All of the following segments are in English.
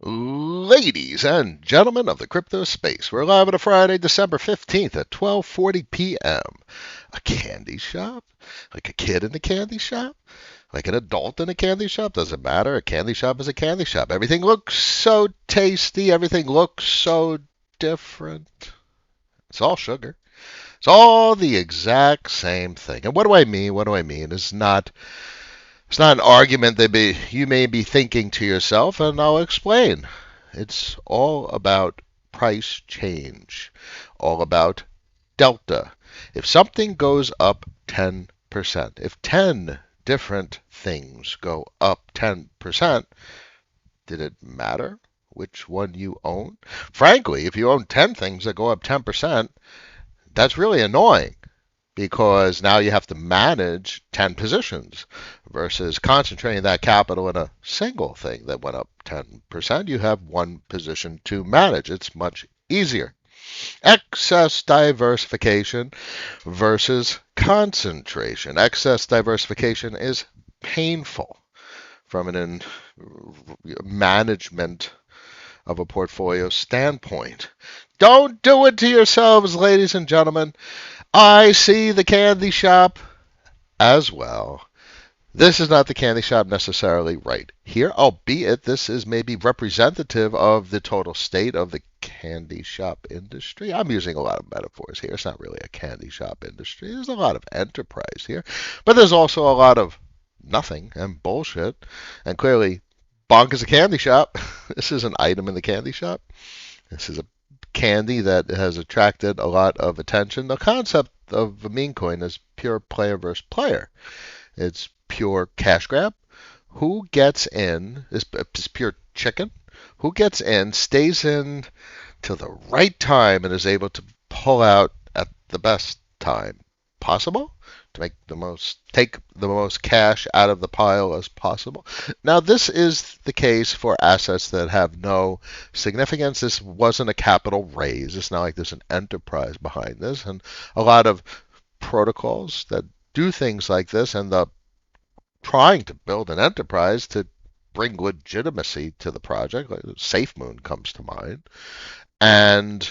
Ladies and gentlemen of the crypto space, we're live on a Friday, December 15th at 12:40 p.m. A candy shop? Like a kid in a candy shop? Like an adult in a candy shop? Doesn't matter. A candy shop is a candy shop. Everything looks so tasty. Everything looks so different. It's all sugar. It's all the exact same thing. And what do I mean? What do I mean? It's not an argument that you may be thinking to yourself, and I'll explain. It's all about price change, all about delta. If something goes up 10%, if 10 different things go up 10%, did it matter which one you own? Frankly, if you own 10 things that go up 10%, that's really annoying because now you have to manage 10 positions versus concentrating that capital in a single thing that went up 10%. You have one position to manage. It's much easier. Excess diversification versus concentration. Excess diversification is painful from an management of a portfolio standpoint. Don't do it to yourselves, ladies and gentlemen. I see the candy shop as well. This is not the candy shop necessarily right here, albeit this is maybe representative of the total state of the candy shop industry. I'm using a lot of metaphors here. It's not really a candy shop industry. There's a lot of enterprise here, but there's also a lot of nothing and bullshit. And clearly, Bonk is a candy shop. This is an item in the candy shop. This is a candy that has attracted a lot of attention. The concept of a meme coin is pure player versus player. It's pure cash grab. Who gets in is pure chicken. Who gets in, stays in till the right time, and is able to pull out at the best time possible to take the most cash out of the pile as possible. Now, this is the case for assets that have no significance. This wasn't a capital raise. It's not like there's an enterprise behind this. And a lot of protocols that do things like this end up trying to build an enterprise to bring legitimacy to the project. Like SafeMoon comes to mind. And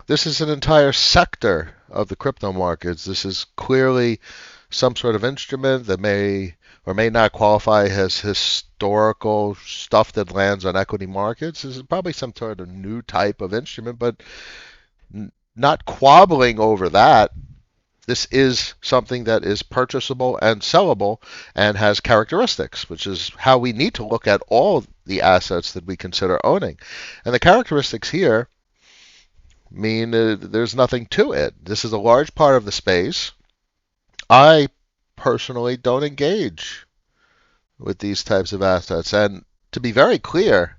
this is an entire sector of the crypto markets. This is clearly some sort of instrument that may or may not qualify as historical stuff that lands on equity markets. This is probably some sort of new type of instrument, but not quabbling over that. This is something that is purchasable and sellable and has characteristics, which is how we need to look at all the assets that we consider owning. And the characteristics here mean there's nothing to it. This is a large part of the space. I personally don't engage with these types of assets. And to be very clear,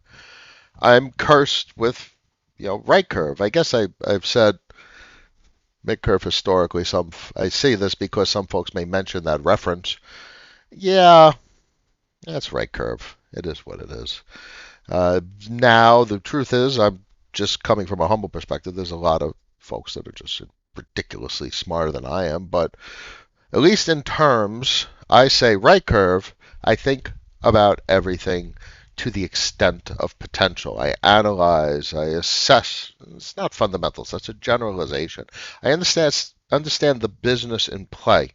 I'm cursed with, right curve. I guess I've said mid curve historically. I see this because some folks may mention that reference. Yeah, that's right curve. It is what it is. Now, the truth is, I'm just coming from a humble perspective. There's a lot of folks that are just ridiculously smarter than I am, but at least in terms, I say right curve, I think about everything to the extent of potential. I analyze, I assess. It's not fundamentals, that's a generalization. I understand the business in play,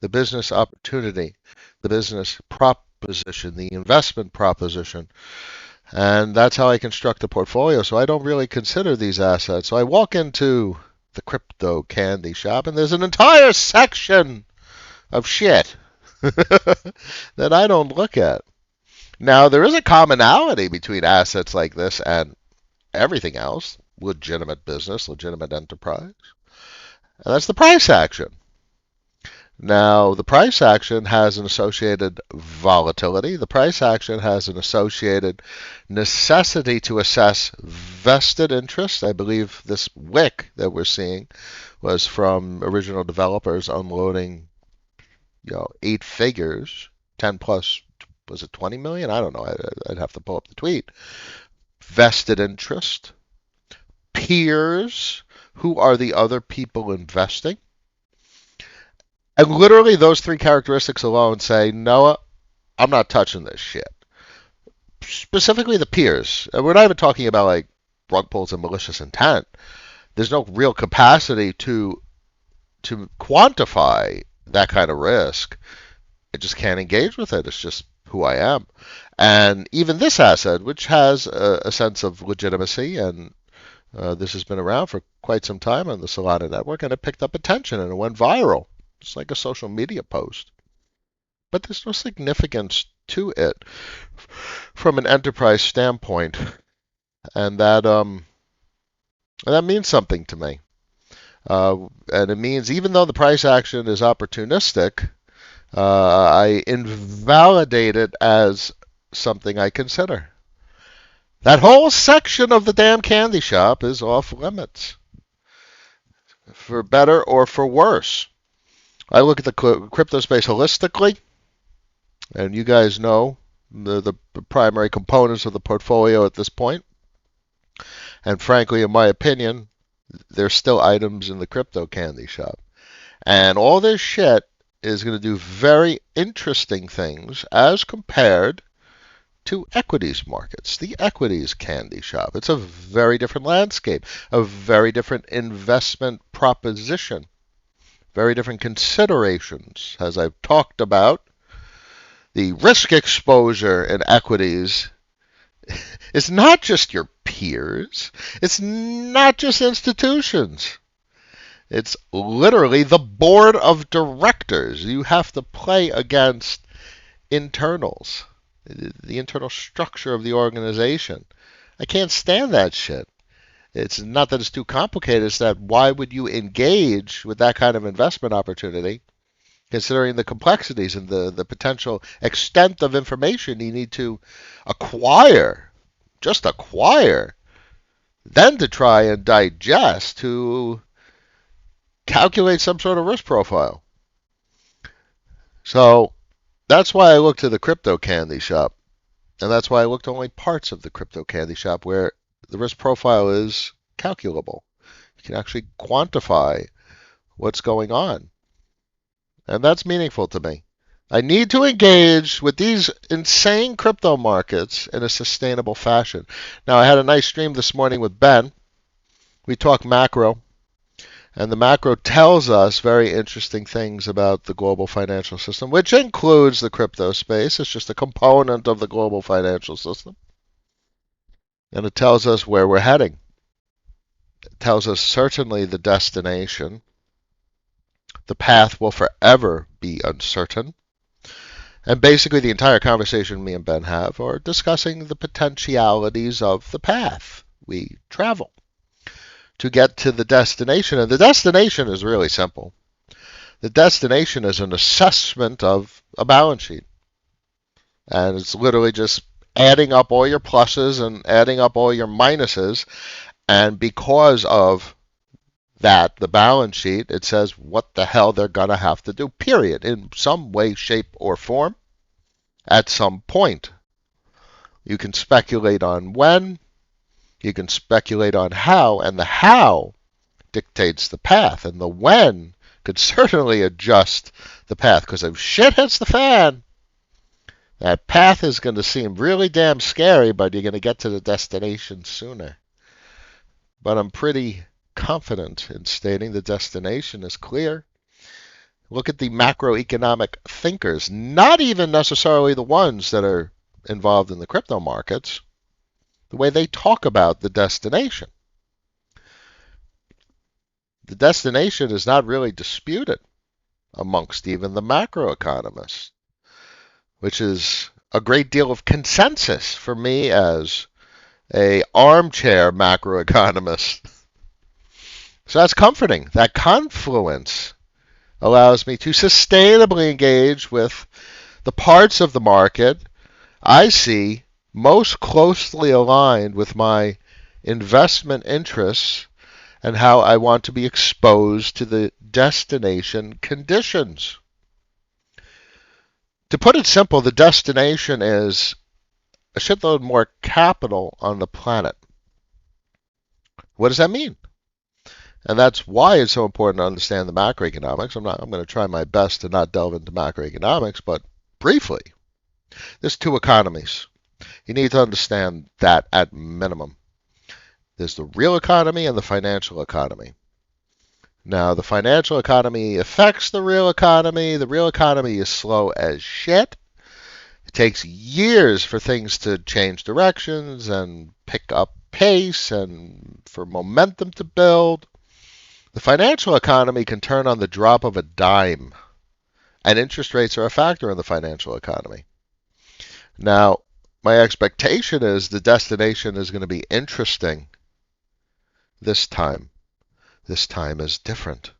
the business opportunity, the business proposition, the investment proposition. And that's how I construct a portfolio. So I don't really consider these assets. So I walk into the crypto candy shop and there's an entire section of shit that I don't look at. Now, there is a commonality between assets like this and everything else, legitimate business, legitimate enterprise, and that's the price action. Now, the price action has an associated volatility. The price action has an associated necessity to assess vested interest. I believe this wick that we're seeing was from original developers unloading, 8 figures, 10 plus, was it 20 million? I don't know. I'd have to pull up the tweet. Vested interest. Peers. Who are the other people investing? And literally those three characteristics alone say, Noah, I'm not touching this shit. specifically the peers. We're not even talking about like rug pulls and malicious intent. There's no real capacity to quantify that kind of risk. I just can't engage with it. It's just who I am. And even this asset, which has a sense of legitimacy, and this has been around for quite some time on the Solana network, and it picked up attention and it went viral. It's like a social media post. But there's no significance to it from an enterprise standpoint, and that means something to me. And it means even though the price action is opportunistic, I invalidate it as something I consider. That whole section of the damn candy shop is off limits, for better or for worse. I look at the crypto space holistically, and you guys know the primary components of the portfolio at this point. And frankly, in my opinion, there's still items in the crypto candy shop. And all this shit is going to do very interesting things as compared to equities markets, the equities candy shop. It's a very different landscape, a very different investment proposition, very different considerations. As I've talked about, the risk exposure in equities is not just your peers, it's not just institutions. It's literally the board of directors. You have to play against internals, the internal structure of the organization. I can't stand that shit. It's not that it's too complicated, it's that why would you engage with that kind of investment opportunity, considering the complexities and the potential extent of information you need to acquire, just acquire, then to try and digest, to calculate some sort of risk profile. So that's why I look to the crypto candy shop. And that's why I look to only parts of the crypto candy shop where the risk profile is calculable. You can actually quantify what's going on. And that's meaningful to me. I need to engage with these insane crypto markets in a sustainable fashion. Now, I had a nice stream this morning with Ben. We talked macro. And the macro tells us very interesting things about the global financial system, which includes the crypto space. It's just a component of the global financial system. And it tells us where we're heading. It tells us certainly the destination. The path will forever be uncertain. And basically the entire conversation me and Ben have are discussing the potentialities of the path we travel to get to the destination. And the destination is really simple. The destination is an assessment of a balance sheet. And it's literally just adding up all your pluses and adding up all your minuses. And because of that, the balance sheet, it says what the hell they're going to have to do, period, in some way, shape, or form at some point. You can speculate on when. You can speculate on how, and the how dictates the path, and the when could certainly adjust the path, because if shit hits the fan, that path is going to seem really damn scary, but you're going to get to the destination sooner. But I'm pretty confident in stating the destination is clear. Look at the macroeconomic thinkers, not even necessarily the ones that are involved in the crypto markets, the way they talk about the destination. The destination is not really disputed amongst even the macroeconomists, which is a great deal of consensus for me as an armchair macroeconomist. So that's comforting. That confluence allows me to sustainably engage with the parts of the market I see most closely aligned with my investment interests and how I want to be exposed to the destination conditions. To put it simple, the destination is a shitload more capital on the planet. What does that mean? And that's why it's so important to understand the macroeconomics. I'm going to try my best to not delve into macroeconomics, but briefly, there's two economies. You need to understand that at minimum. There's the real economy and the financial economy. Now, the financial economy affects the real economy. The real economy is slow as shit. It takes years for things to change directions and pick up pace and for momentum to build. The financial economy can turn on the drop of a dime, and interest rates are a factor in the financial economy. Now, my expectation is the destination is going to be interesting this time. This time is different.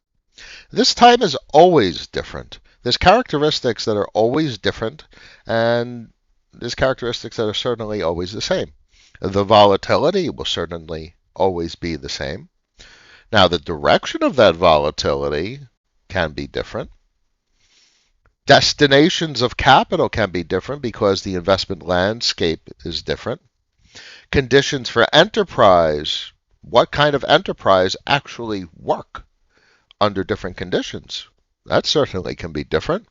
This time is always different. There's characteristics that are always different, and there's characteristics that are certainly always the same. The volatility will certainly always be the same. Now, the direction of that volatility can be different. Destinations of capital can be different because the investment landscape is different. Conditions for enterprise, what kind of enterprise actually work under different conditions? That certainly can be different.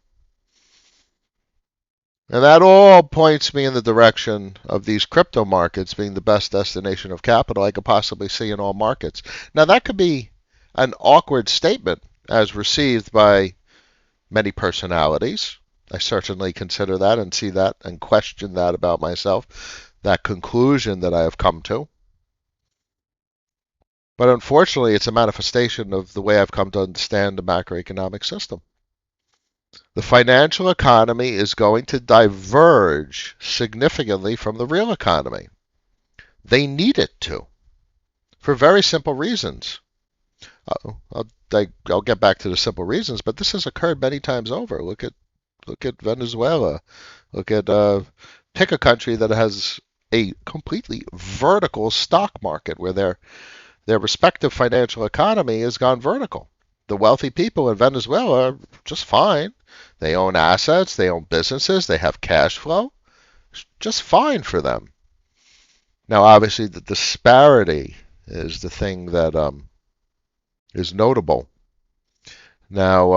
And that all points me in the direction of these crypto markets being the best destination of capital I could possibly see in all markets. Now, that could be an awkward statement as received by many personalities. I certainly consider that and see that and question that about myself, that conclusion that I have come to. But unfortunately, it's a manifestation of the way I've come to understand the macroeconomic system. The financial economy is going to diverge significantly from the real economy. They need it to, for very simple reasons. I'll get back to the simple reasons, but this has occurred many times over. Look at Venezuela. Look at pick a country that has a completely vertical stock market where their respective financial economy has gone vertical. The wealthy people in Venezuela are just fine. They own assets, they own businesses, they have cash flow. It's just fine for them. Now, obviously, the disparity is the thing that is notable. Now,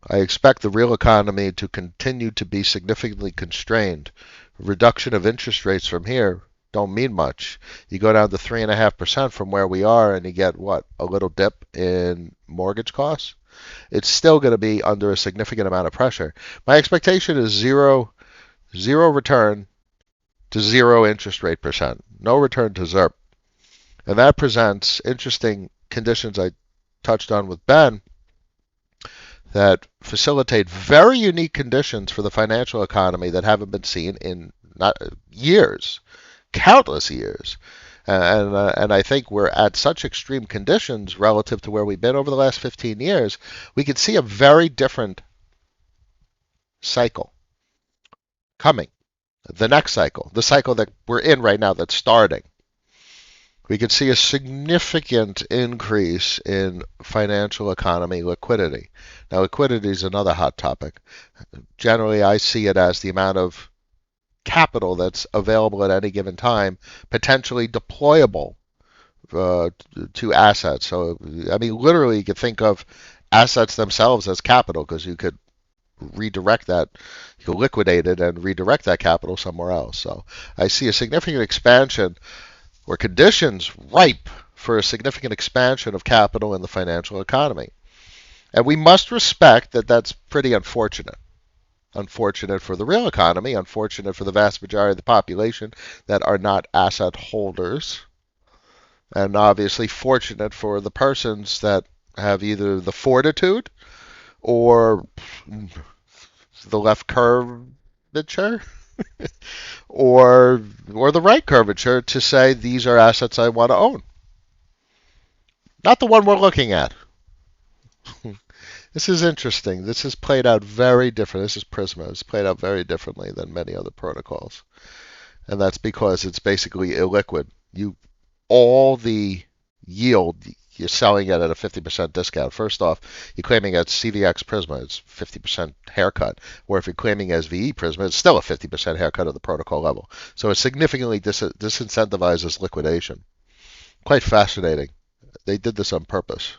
I expect the real economy to continue to be significantly constrained. Reduction of interest rates from here don't mean much. You go down to 3.5% from where we are, and you get what? A little dip in mortgage costs. It's still going to be under a significant amount of pressure. My expectation is zero return to zero interest rate percent. No return to ZERP. And that presents interesting conditions I touched on with Ben that facilitate very unique conditions for the financial economy that haven't been seen in not years, countless years. And I think we're at such extreme conditions relative to where we've been over the last 15 years, we could see a very different cycle coming. The next cycle, the cycle that we're in right now that's starting. We could see a significant increase in financial economy liquidity. Now, liquidity is another hot topic. Generally, I see it as the amount of capital that's available at any given time, potentially deployable to assets. So, I mean, literally, you could think of assets themselves as capital because you could redirect that, you could liquidate it and redirect that capital somewhere else. So, I see a significant expansion or conditions ripe for a significant expansion of capital in the financial economy. And we must respect that that's pretty unfortunate. Unfortunate for the real economy, unfortunate for the vast majority of the population that are not asset holders, and obviously fortunate for the persons that have either the fortitude or the left curvature or the right curvature to say these are assets I want to own. Not the one we're looking at. This is interesting. This is played out very different. This is Prisma. It's played out very differently than many other protocols. And that's because it's basically illiquid. All the yield, you're selling it at a 50% discount. First off, you're claiming as CVX Prisma, it's 50% haircut. Or if you're claiming as VE Prisma, it's still a 50% haircut at the protocol level. So it significantly disincentivizes liquidation. Quite fascinating. They did this on purpose.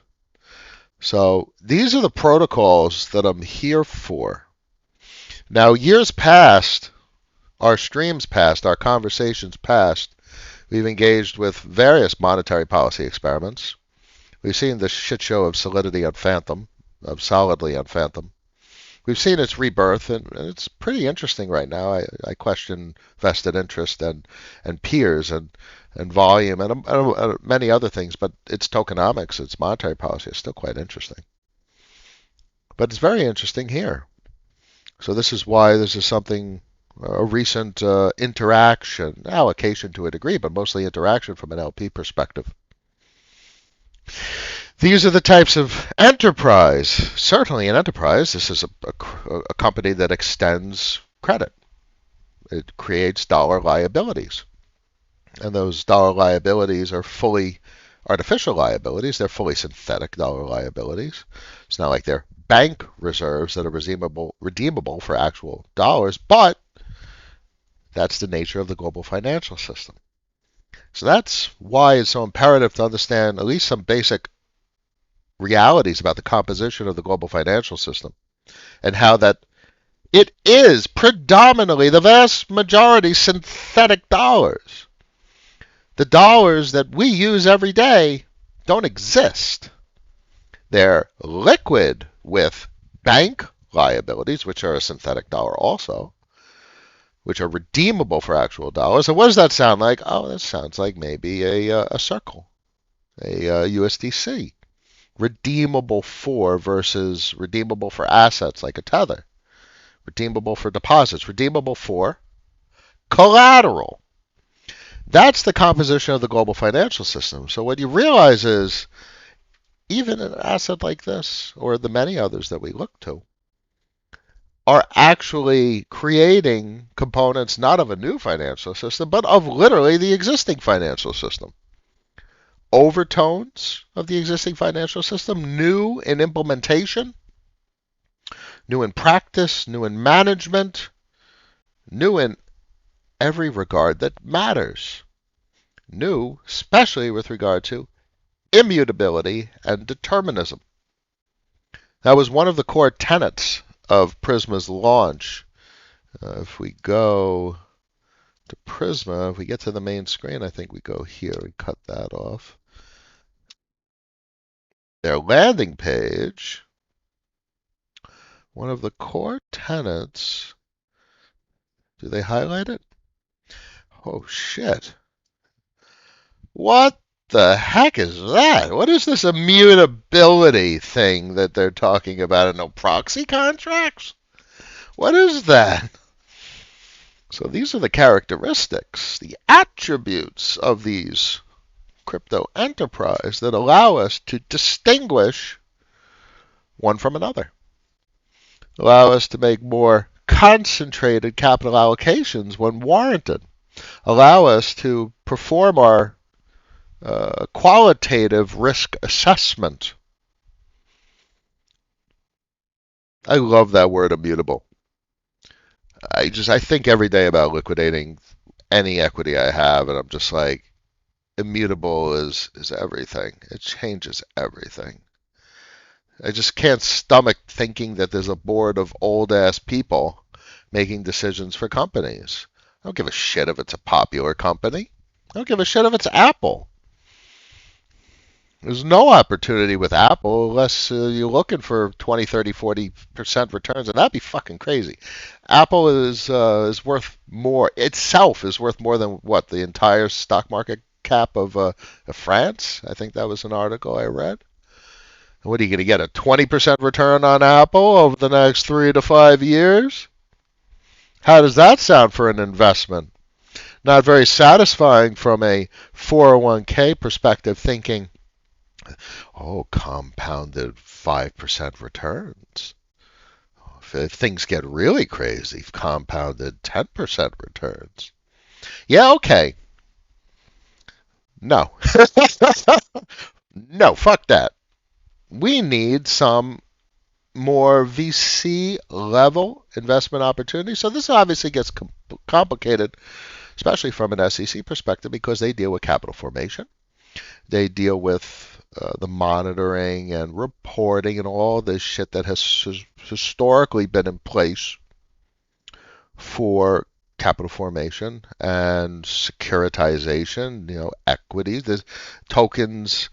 So these are the protocols that I'm here for. Now, years past, our streams past, our conversations past, we've engaged with various monetary policy experiments. We've seen the shit show of solidity on Phantom, of solidly on Phantom. We've seen its rebirth, and it's pretty interesting right now. I question vested interest and peers and volume and many other things, but its tokenomics, its monetary policy is still quite interesting. But it's very interesting here. So this is why this is something, a recent interaction, allocation to a degree, but mostly interaction from an LP perspective. These are the types of enterprise. Certainly an enterprise, this is a company that extends credit. It creates dollar liabilities. And those dollar liabilities are fully artificial liabilities. They're fully synthetic dollar liabilities. It's not like they're bank reserves that are redeemable for actual dollars, but that's the nature of the global financial system. So that's why it's so imperative to understand at least some basic realities about the composition of the global financial system and how that it is predominantly, the vast majority, synthetic dollars. The dollars that we use every day don't exist. They're liquid with bank liabilities, which are a synthetic dollar also, which are redeemable for actual dollars. And what does that sound like? Oh, that sounds like maybe a circle, a USDC. Redeemable for versus redeemable for assets like a tether. Redeemable for deposits. Redeemable for collateral. That's the composition of the global financial system. So what you realize is even an asset like this, or the many others that we look to, are actually creating components not of a new financial system, but of literally the existing financial system. Overtones of the existing financial system, new in implementation, new in practice, new in management, new in every regard that matters. New, especially with regard to immutability and determinism. That was one of the core tenets of Prisma's launch. If we go to Prisma, if we get to the main screen, I think we go here and cut that off. Their landing page, one of the core tenets, do they highlight it? Oh shit. What the heck is that? What is this immutability thing that they're talking about? No proxy contracts? What is that? So these are the characteristics, the attributes of these crypto enterprise that allow us to distinguish one from another. Allow us to make more concentrated capital allocations when warranted. Allow us to perform our qualitative risk assessment. I love that word immutable. I think every day about liquidating any equity I have, and I'm just like, immutable is everything. It changes everything. I just can't stomach thinking that there's a board of old-ass people making decisions for companies. I don't give a shit if it's a popular company. I don't give a shit if it's Apple. There's no opportunity with Apple unless you're looking for 20, 30, 40% returns, and that'd be fucking crazy. Apple is worth more, itself is worth more than what, the entire stock market cap of France? I think that was an article I read. What are you going to get, a 20% return on Apple over the next 3 to 5 years? How does that sound for an investment? Not very satisfying from a 401k perspective, thinking, oh, compounded 5% returns. If things get really crazy, compounded 10% returns. Yeah, okay. No. No, fuck that. We need some more VC level investment opportunities. So this obviously gets complicated, especially from an SEC perspective, because they deal with capital formation. They deal with the monitoring and reporting and all this shit that has historically been in place for capital formation and securitization, equities. There's tokens,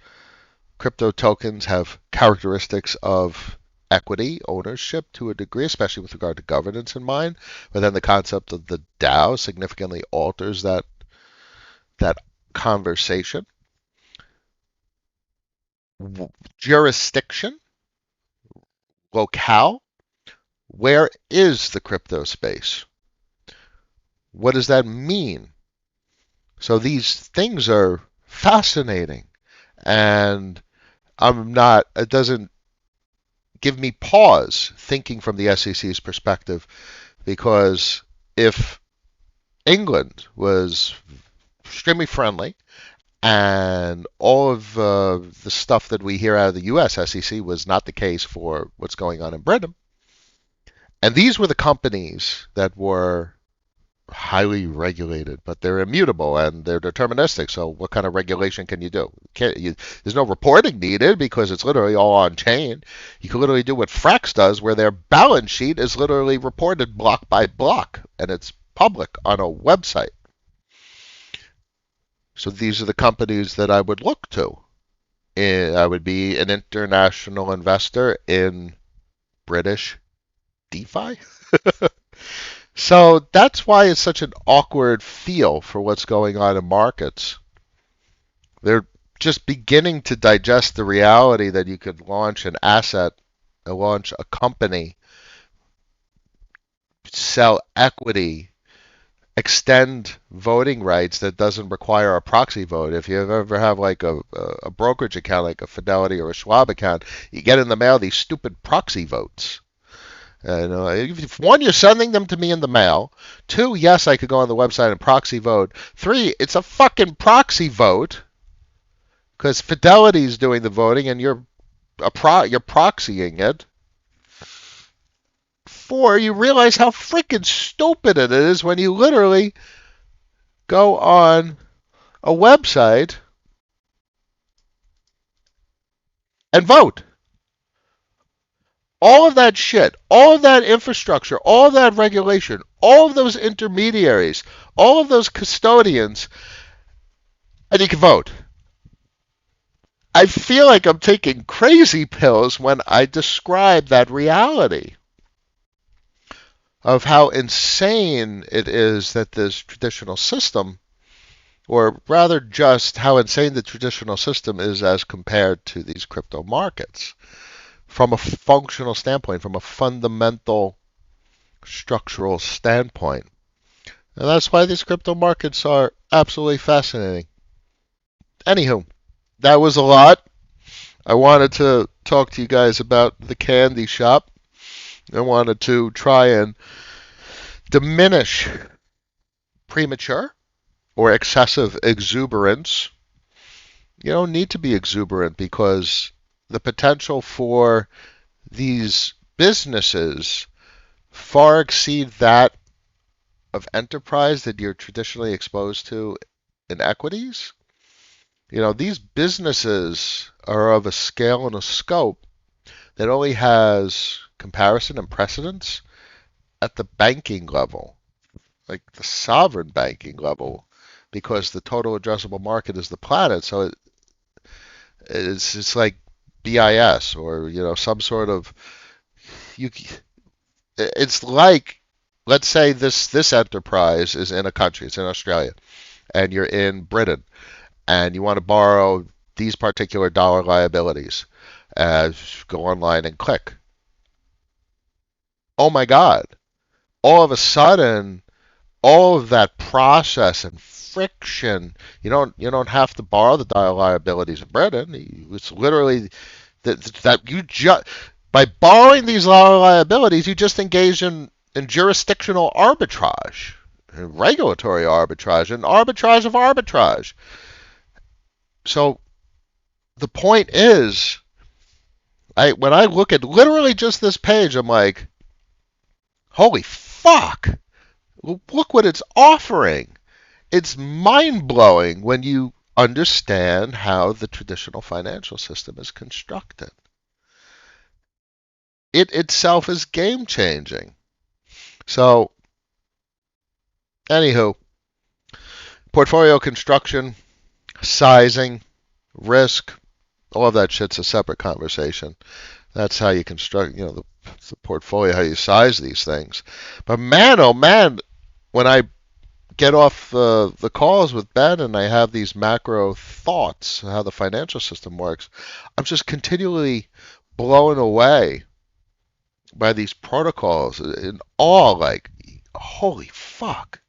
crypto tokens have characteristics of equity ownership to a degree, especially with regard to governance in mind. But then the concept of the DAO significantly alters that conversation. Jurisdiction, locale, where is the crypto space? What does that mean? So these things are fascinating, and it doesn't give me pause thinking from the SEC's perspective, because if England was extremely friendly and all of the stuff that we hear out of the US SEC was not the case for what's going on in Britain, and these were the companies that were highly regulated, but they're immutable and they're deterministic. So what kind of regulation can you do? There's no reporting needed because it's literally all on chain. You can literally do what Frax does, where their balance sheet is literally reported block by block, and it's public on a website. So these are the companies that I would look to. I would be an international investor in British DeFi. So that's why it's such an awkward feel for what's going on in markets. They're just beginning to digest the reality that you could launch an asset, launch a company, sell equity, extend voting rights that doesn't require a proxy vote. If you ever have like a brokerage account, like a Fidelity or a Schwab account, you get in the mail these stupid proxy votes. If one, you're sending them to me in the mail. Two, yes, I could go on the website and proxy vote. Three, it's a fucking proxy vote because Fidelity's doing the voting and you're proxying it. Four, you realize how freaking stupid it is when you literally go on a website and vote. All of that shit, all of that infrastructure, all of that regulation, all of those intermediaries, all of those custodians, and you can vote. I feel like I'm taking crazy pills when I describe that reality of how insane it is that this traditional system, or rather just how insane the traditional system is as compared to these crypto markets. From a functional standpoint, from a fundamental structural standpoint. And that's why these crypto markets are absolutely fascinating. Anywho, that was a lot. I wanted to talk to you guys about the candy shop. I wanted to try and diminish premature or excessive exuberance. You don't need to be exuberant because the potential for these businesses far exceed that of enterprise that you're traditionally exposed to in equities. These businesses are of a scale and a scope that only has comparison and precedence at the banking level, like the sovereign banking level, because the total addressable market is the planet. So it's like BIS or some sort of it's like, let's say this enterprise is in a country, it's in Australia, and you're in Britain, and you want to borrow these particular dollar liabilities. Go online and click. Oh my God! All of a sudden, all of that process and friction. You don't have to borrow the dollar liabilities of Britain. It's literally that you just by borrowing these liabilities, you just engage in jurisdictional arbitrage, and regulatory arbitrage, and arbitrage of arbitrage. So the point is, when I look at literally just this page, I'm like, holy fuck! Look what it's offering. It's mind-blowing when you understand how the traditional financial system is constructed. It itself is game-changing. So Anywho, portfolio construction, sizing, risk, all of that shit's a separate conversation. That's how you construct, the portfolio, how you size these things. But man, oh man, when I get off the calls with Ben and I have these macro thoughts, how the financial system works, I'm just continually blown away by these protocols in awe, like, holy fuck.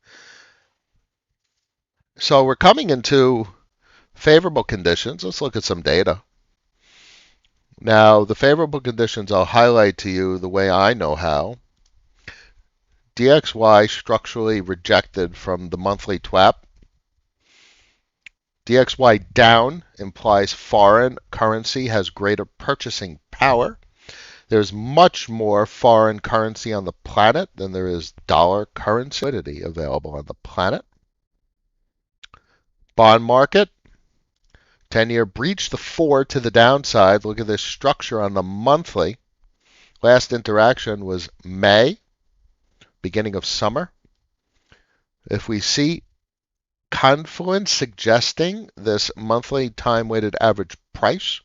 So we're coming into favorable conditions. Let's look at some data. Now, the favorable conditions, I'll highlight to you the way I know how. DXY structurally rejected from the monthly TWAP. DXY down implies foreign currency has greater purchasing power. There's much more foreign currency on the planet than there is dollar currency available on the planet. Bond market, 10-year breach the 4 to the downside. Look at this structure on the monthly. Last interaction was May, beginning of summer. If we see confluence suggesting this monthly time-weighted average price,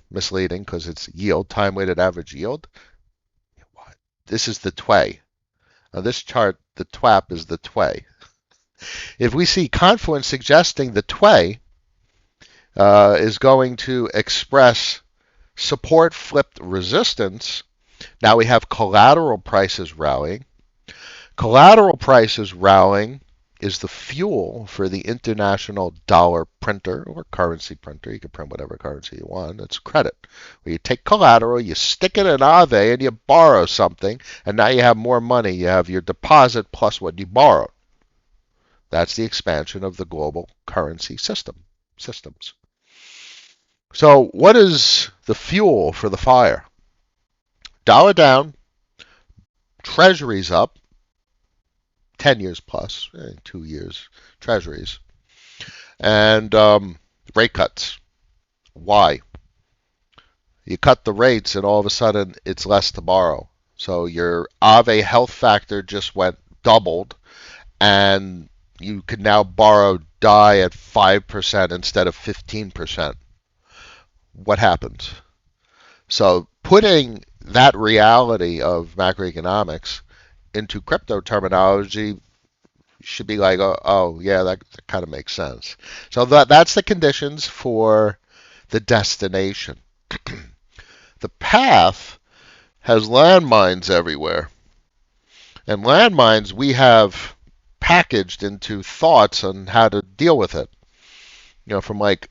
misleading because it's yield, time-weighted average yield. This is the TWA. On this chart, the TWAP is the TWA. If we see confluence suggesting the TWA is going to express support flipped resistance, now we have collateral prices rallying. Collateral prices rallying is the fuel for the international dollar printer or currency printer. You can print whatever currency you want. It's credit. Where you take collateral, you stick it in Aave, and you borrow something, and now you have more money. You have your deposit plus what you borrowed. That's the expansion of the global currency systems. So what is the fuel for the fire? Dollar down, treasuries up, 10 years plus, 2 years, treasuries, and rate cuts. Why? You cut the rates and all of a sudden it's less to borrow. So your Aave health factor just doubled, and you can now borrow DAI at 5% instead of 15%. What happens? So putting that reality of macroeconomics into crypto terminology should be like, oh yeah, that kind of makes sense. So that's the conditions for the destination. The path has landmines everywhere. And landmines we have packaged into thoughts on how to deal with it. From like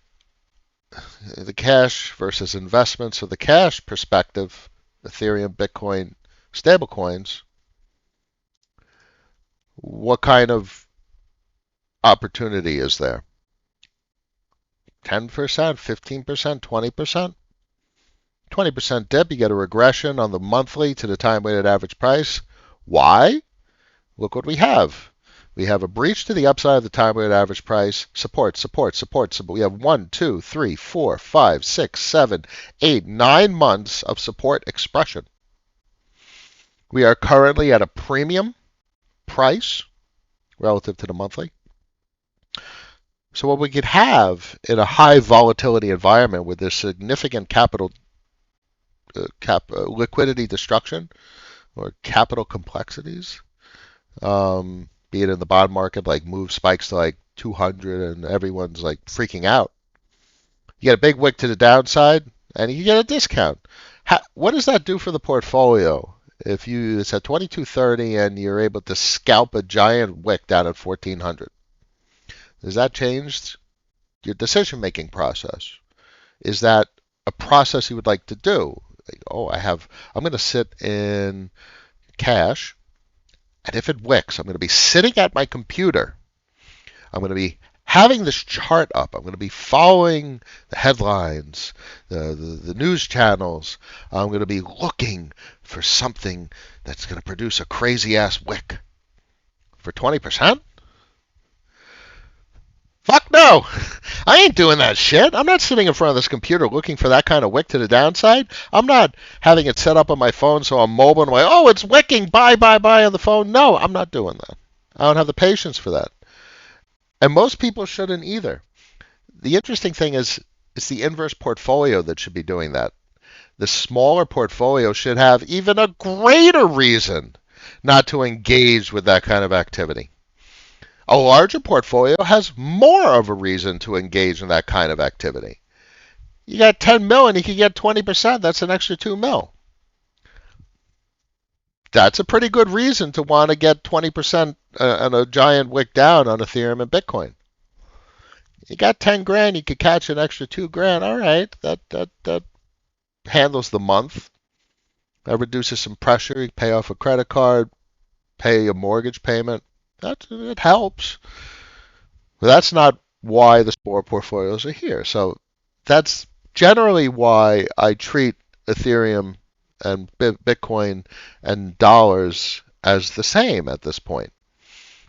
the cash versus investments, or the cash perspective, Ethereum, Bitcoin, stablecoins, what kind of opportunity is there? 10%, 15%, 20%? 20% dip, you get a regression on the monthly to the time-weighted average price. Why? Look what we have. We have a breach to the upside of the time-weighted average price. Support. We have 1, 2, 3, 4, 5, 6, 7, 8, 9 months of support expression. We are currently at a premium price relative to the monthly. So what we could have in a high volatility environment with this significant liquidity destruction or capital complexities, be it in the bond market, like move spikes to like 200 and everyone's like freaking out. You get a big wick to the downside and you get a discount. What does that do for the portfolio? If it's at 2230 and you're able to scalp a giant wick down at 1400, does that change your decision-making process? Is that a process you would like to do? Like, I'm going to sit in cash, and if it wicks, I'm going to be sitting at my computer. I'm going to be having this chart up. I'm going to be following the headlines, the news channels. I'm going to be looking for something that's going to produce a crazy-ass wick. For 20%? Fuck no! I ain't doing that shit. I'm not sitting in front of this computer looking for that kind of wick to the downside. I'm not having it set up on my phone so I'm mobile and I'm like, oh, it's wicking, buy on the phone. No, I'm not doing that. I don't have the patience for that. And most people shouldn't either. The interesting thing is it's the inverse portfolio that should be doing that. The smaller portfolio should have even a greater reason not to engage with that kind of activity. A larger portfolio has more of a reason to engage in that kind of activity. You got 10 mil and you can get 20%. That's an extra 2 mil. That's a pretty good reason to want to get 20% on a giant wick down on Ethereum and Bitcoin. You got 10 grand, you could catch an extra 2 grand. All right, that handles the month. That reduces some pressure. You pay off a credit card, pay a mortgage payment. It helps. But that's not why the spore portfolios are here. So that's generally why I treat Ethereum and Bitcoin and dollars as the same at this point.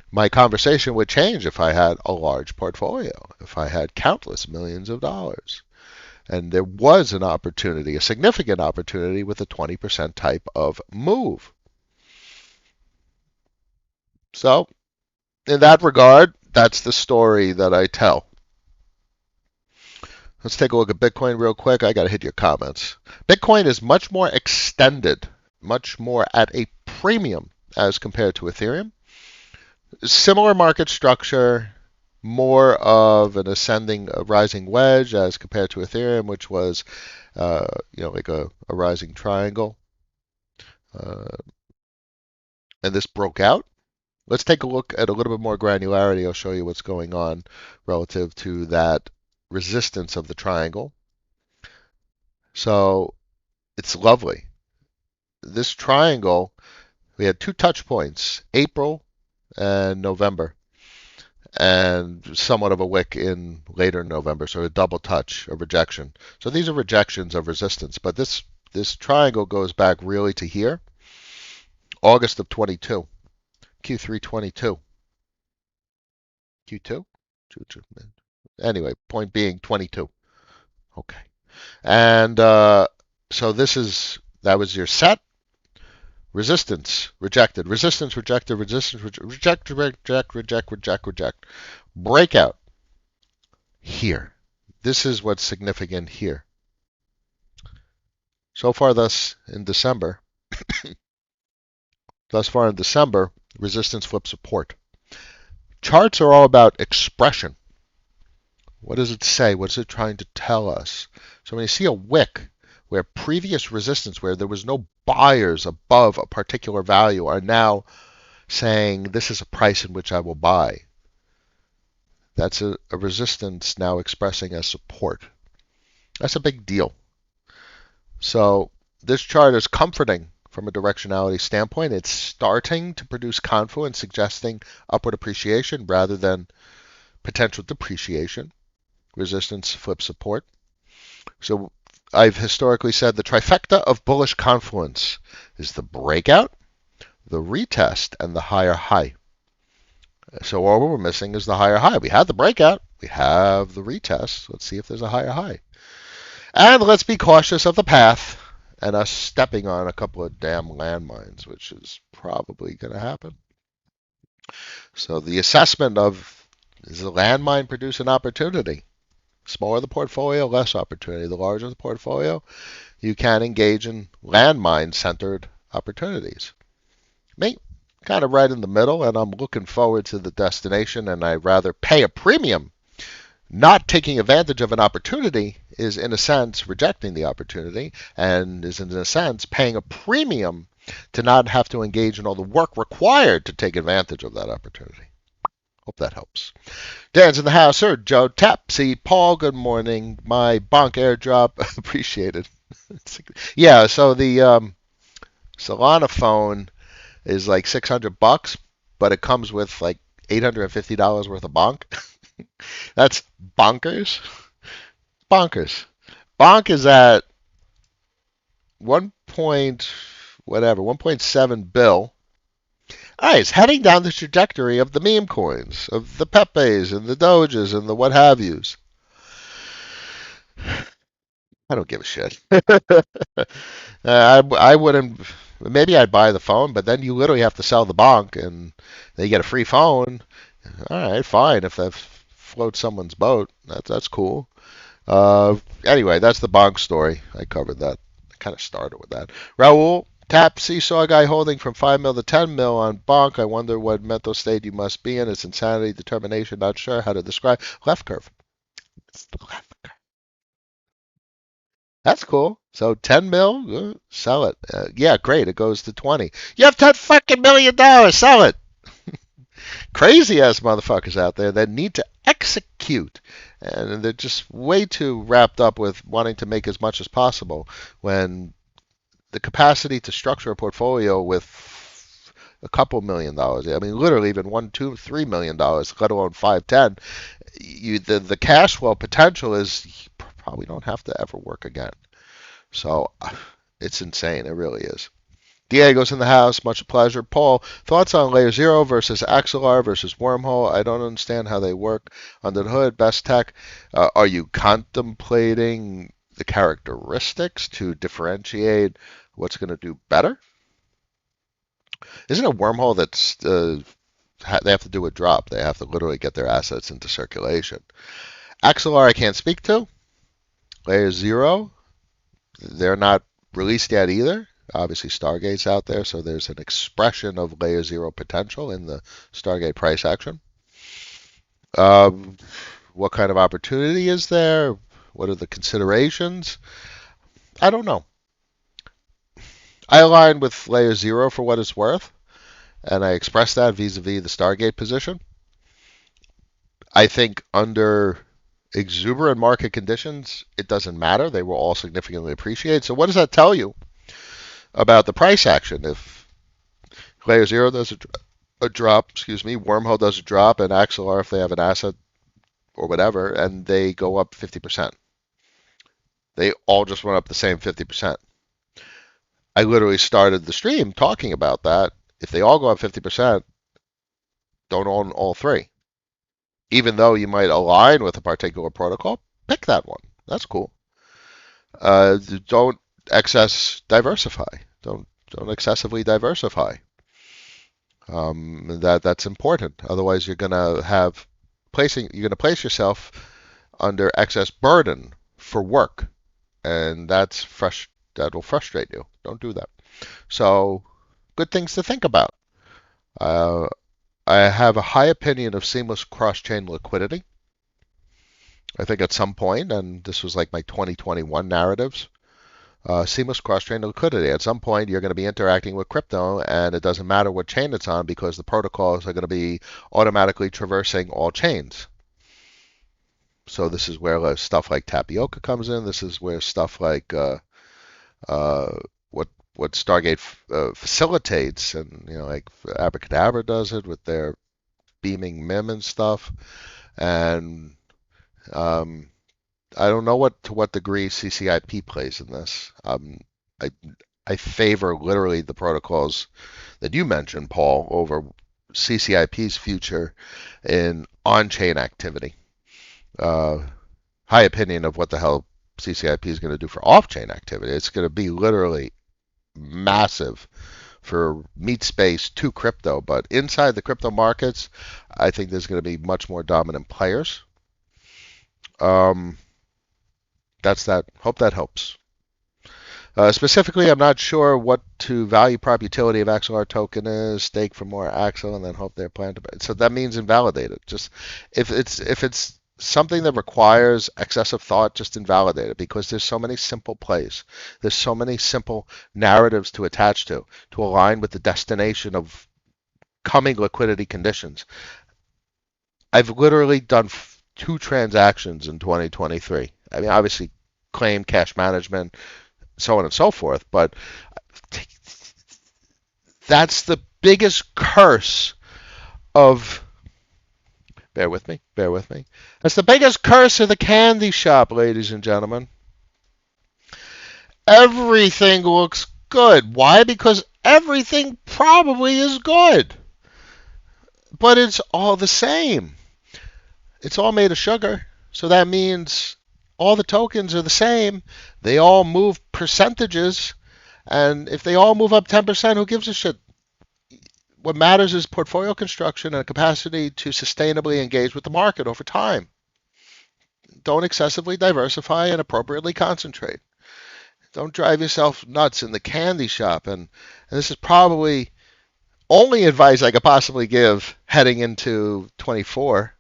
My conversation would change if I had a large portfolio, if I had countless millions of dollars. And there was an opportunity, a significant opportunity with a 20% type of move. So, in that regard, that's the story that I tell. Let's take a look at Bitcoin real quick. I got to hit your comments. Bitcoin is much more extended, much more at a premium as compared to Ethereum. Similar market structure, more of an ascending, a rising wedge as compared to Ethereum, which was, like a rising triangle. And this broke out. Let's take a look at a little bit more granularity. I'll show you what's going on relative to that resistance of the triangle. So it's lovely. This triangle, we had two touch points, April and November, and somewhat of a wick in later November, so a double touch, a rejection. So these are rejections of resistance, but this triangle goes back really to here, August of 22, Q3 22. Q2? Anyway, point being 22. Okay. And so that was your set. Resistance, rejected. Resistance, rejected. Resistance, reject, reject. Breakout. Here. This is what's significant here. So far, thus far in December, resistance flips support. Charts are all about expression. What does it say? What is it trying to tell us? So when you see a wick where previous resistance, where there was no buyers above a particular value, are now saying this is a price in which I will buy. That's a resistance now expressing as support. That's a big deal. So this chart is comforting from a directionality standpoint. It's starting to produce confluence, suggesting upward appreciation rather than potential depreciation. Resistance flips support. So I've historically said the trifecta of bullish confluence is the breakout, the retest, and the higher high. So all we're missing is the higher high. We had the breakout. We have the retest. Let's see if there's a higher high. And let's be cautious of the path and us stepping on a couple of damn landmines, which is probably going to happen. So the assessment of, does the landmine produce an opportunity? Smaller the portfolio, less opportunity. The larger the portfolio, you can engage in landmine-centered opportunities. Me, kind of right in the middle, and I'm looking forward to the destination, and I'd rather pay a premium. Not taking advantage of an opportunity is, in a sense, rejecting the opportunity, and is, in a sense, paying a premium to not have to engage in all the work required to take advantage of that opportunity. Hope that helps. Dan's in the house, sir. Joe Tapsy, Paul, good morning. My bonk airdrop, appreciated. Yeah, so the Solana phone is like $600, but it comes with like $850 worth of bonk. That's bonkers. Bonkers. Bonk is at 1.7 bill. All right, it's heading down the trajectory of the meme coins, of the Pepes and the Doges and the what have yous. I don't give a shit. I wouldn't. maybe I'd buy the phone, but then you literally have to sell the bonk and they get a free phone. All right, fine. If that floats someone's boat, that's cool. Anyway, that's the bonk story. I covered that. I kind of started with that. Raul, tap seesaw guy holding from 5 mil to 10 mil on bonk. I wonder what mental state you must be in. It's insanity, determination, not sure how to describe. Left curve. It's the left curve. That's cool. So 10 mil, sell it. Yeah, great. It goes to 20. You have 10 fucking million dollars. Sell it. Crazy ass motherfuckers out there that need to execute. And they're just way too wrapped up with wanting to make as much as possible when the capacity to structure a portfolio with a couple $1,000,000. I mean, literally even $1, $2, $3 million, let alone 5, 10. The cash flow potential is you probably don't have to ever work again. So it's insane. It really is. Diego's in the house. Much pleasure. Paul, thoughts on Layer Zero versus Axelar versus Wormhole? I don't understand how they work under the hood. Best tech. Are you contemplating the characteristics to differentiate what's going to do better? Isn't a Wormhole that's they have to do a drop? They have to literally get their assets into circulation. Axelar I can't speak to. Layer Zero, they're not released yet either. Obviously, Stargate's out there, so there's an expression of Layer Zero potential in the Stargate price action. What kind of opportunity is there? What are the considerations? I don't know. I align with Layer Zero for what it's worth, and I express that vis-a-vis the Stargate position. I think under exuberant market conditions, it doesn't matter. They will all significantly appreciate. So what does that tell you about the price action? If Layer Zero does a drop, Wormhole does a drop, and Axelar, if they have an asset or whatever, and they go up 50%. They all just went up the same 50%. I literally started the stream talking about that. If they all go up 50%, don't own all three. Even though you might align with a particular protocol, pick that one. That's cool. Don't diversify. Don't excessively diversify. That's important. Otherwise, you're gonna place yourself under excess burden for work, and that will frustrate you. Don't do that. So, good things to think about. I have a high opinion of seamless cross-chain liquidity. I think at some point, and this was like my 2021 narratives, seamless cross-chain liquidity. At some point, you're going to be interacting with crypto, and it doesn't matter what chain it's on because the protocols are going to be automatically traversing all chains. So this is where stuff like Tapioca comes in. This is where stuff like what Stargate facilitates, and like Abracadabra does it with their beaming MIM and stuff. And I don't know to what degree CCIP plays in this. I favor literally the protocols that you mentioned, Paul, over CCIP's future in on-chain activity. High opinion of what the hell CCIP is going to do for off-chain activity. It's going to be literally massive for meat space to crypto, but inside the crypto markets, I think there's going to be much more dominant players. That's that. Hope that helps. Specifically, I'm not sure what to value prop utility of Axelar token is. Stake for more Axel, and then hope they're planned to. So that means invalidate it. Just if it's something that requires excessive thought, just invalidate it, because there's so many simple plays. There's so many simple narratives to attach to align with the destination of coming liquidity conditions. I've literally done 2 transactions in 2023. I mean, obviously, claim, cash management, so on and so forth, but that's the biggest curse of. Bear with me. That's the biggest curse of the candy shop, ladies and gentlemen. Everything looks good. Why? Because everything probably is good. But it's all the same. It's all made of sugar. So that means all the tokens are the same. They all move percentages. And if they all move up 10%, who gives a shit? What matters is portfolio construction and a capacity to sustainably engage with the market over time. Don't excessively diversify and appropriately concentrate. Don't drive yourself nuts in the candy shop. And this is probably only advice I could possibly give heading into 24,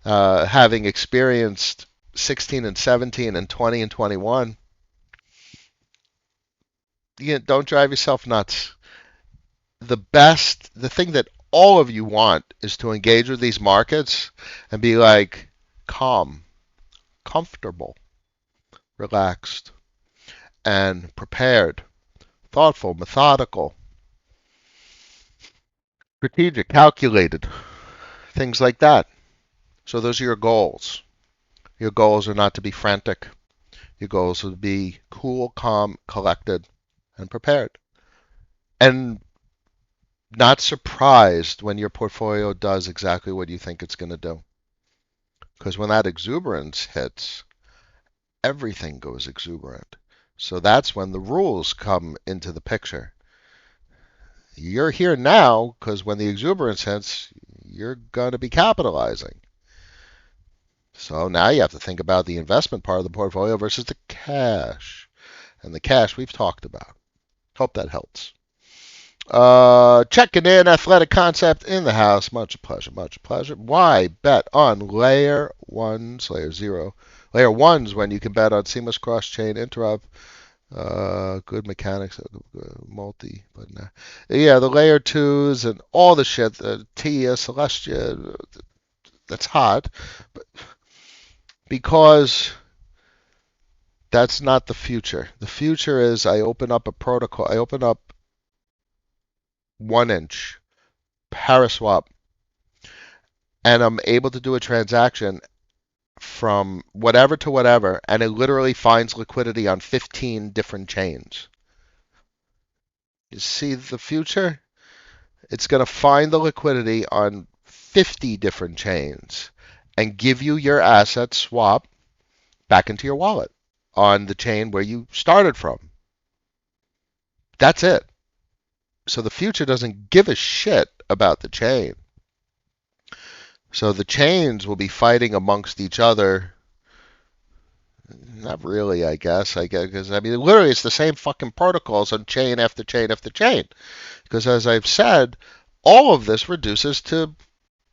having experienced 16 and 17 and 20 and 21. Don't drive yourself nuts. The thing that all of you want is to engage with these markets and be like calm, comfortable, relaxed, and prepared, thoughtful, methodical, strategic, calculated, things like that. So those are your goals. Your goals are not to be frantic. Your goals are to be cool, calm, collected, and prepared. And not surprised when your portfolio does exactly what you think it's going to do. Because when that exuberance hits, everything goes exuberant. So that's when the rules come into the picture. You're here now because when the exuberance hits, you're going to be capitalizing. So now you have to think about the investment part of the portfolio versus the cash. And the cash we've talked about. Hope that helps. Checking in, athletic concept in the house. Much pleasure, much pleasure. Why bet on layer ones, layer zero, layer ones when you can bet on seamless cross chain interrupt? Good mechanics, multi, but nah. Yeah, the layer twos and all the shit, Tia, Celestia, that's hot, but because that's not the future. The future is I open up a protocol, I open up 1 inch Paraswap, and I'm able to do a transaction from whatever to whatever, and it literally finds liquidity on 15 different chains. You see the future? It's going to find the liquidity on 50 different chains and give you your asset swap back into your wallet on the chain where you started from. That's it. So the future doesn't give a shit about the chain. So the chains will be fighting amongst each other. Not really, I guess. Because I mean, literally, it's the same fucking protocols on chain after chain after chain. Because as I've said, all of this reduces to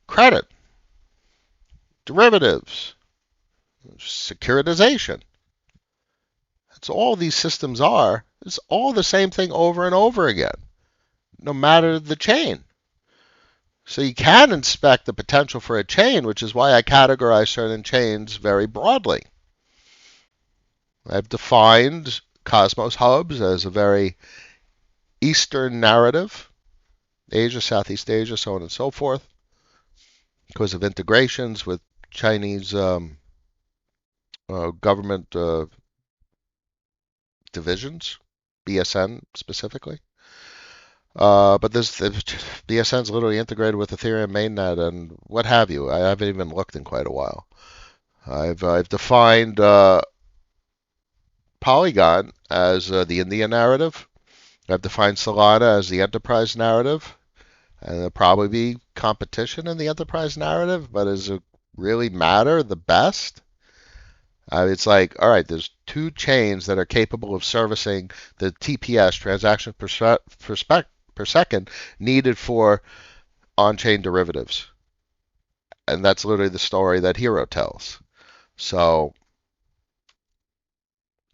credit, derivatives, securitization. That's all these systems are. It's all the same thing over and over again, no matter the chain. So you can inspect the potential for a chain, which is why I categorize certain chains very broadly. I've defined Cosmos hubs as a very Eastern narrative, Asia, Southeast Asia, so on and so forth, because of integrations with Chinese government divisions, BSN specifically. But this BSN is literally integrated with Ethereum mainnet and what have you. I haven't even looked in quite a while. I've defined Polygon as the India narrative. I've defined Solana as the enterprise narrative, and there'll probably be competition in the enterprise narrative, but does it really matter the best? It's like, all right, there's two chains that are capable of servicing the TPS, transaction per second, needed for on-chain derivatives. And that's literally the story that Hero tells. So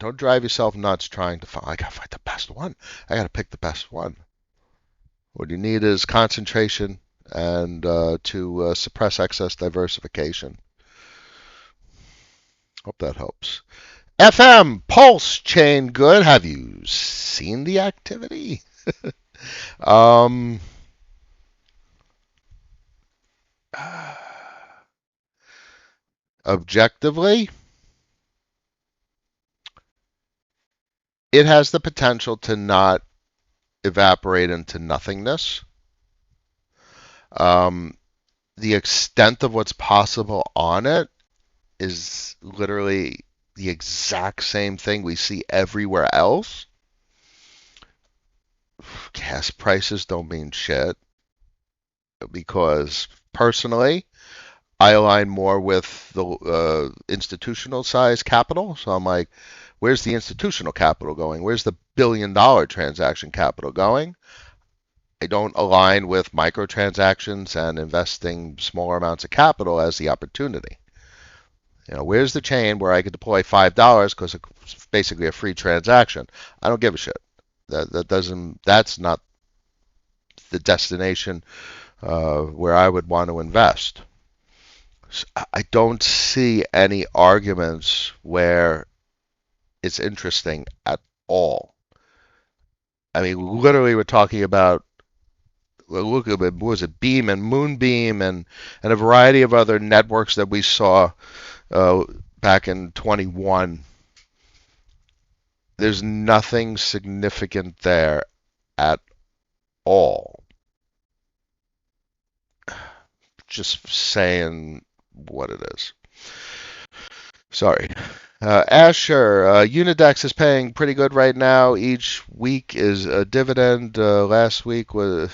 don't drive yourself nuts trying to find, I gotta find the best one. I gotta pick the best one. What you need is concentration and to suppress excess diversification. Hope that helps. FM Pulse Chain Good. Have you seen the activity? um, Objectively, it has the potential to not evaporate into nothingness. The extent of what's possible on it is literally the exact same thing we see everywhere else. gas prices don't mean shit because personally, I align more with the institutional size capital. So I'm like, where's the institutional capital going? Where's the billion-dollar transaction capital going? I don't align with microtransactions and investing smaller amounts of capital as the opportunity. Where's the chain where I could deploy $5 because it's basically a free transaction? I don't give a shit. That's not the destination where I would want to invest. So I don't see any arguments where it's interesting at all. I mean, literally, we're talking about look at it, was it Beam and Moonbeam and a variety of other networks that we saw uh, back in 21. There's nothing significant there at all. Just saying what it is. Sorry. Asher, Unidex is paying pretty good right now. Each week is a dividend. Last week was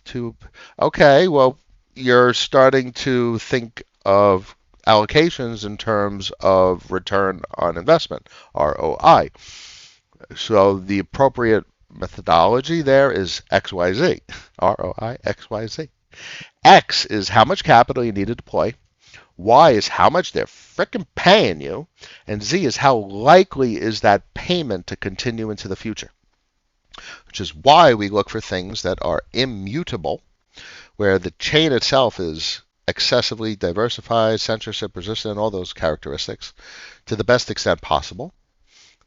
two. Okay, well, you're starting to think of allocations in terms of return on investment, ROI. So the appropriate methodology there is XYZ, ROI, XYZ. X is how much capital you need to deploy. Y is how much they're frickin' paying you, and Z is how likely is that payment to continue into the future, which is why we look for things that are immutable, where the chain itself is excessively diversified, censorship resistant, all those characteristics to the best extent possible.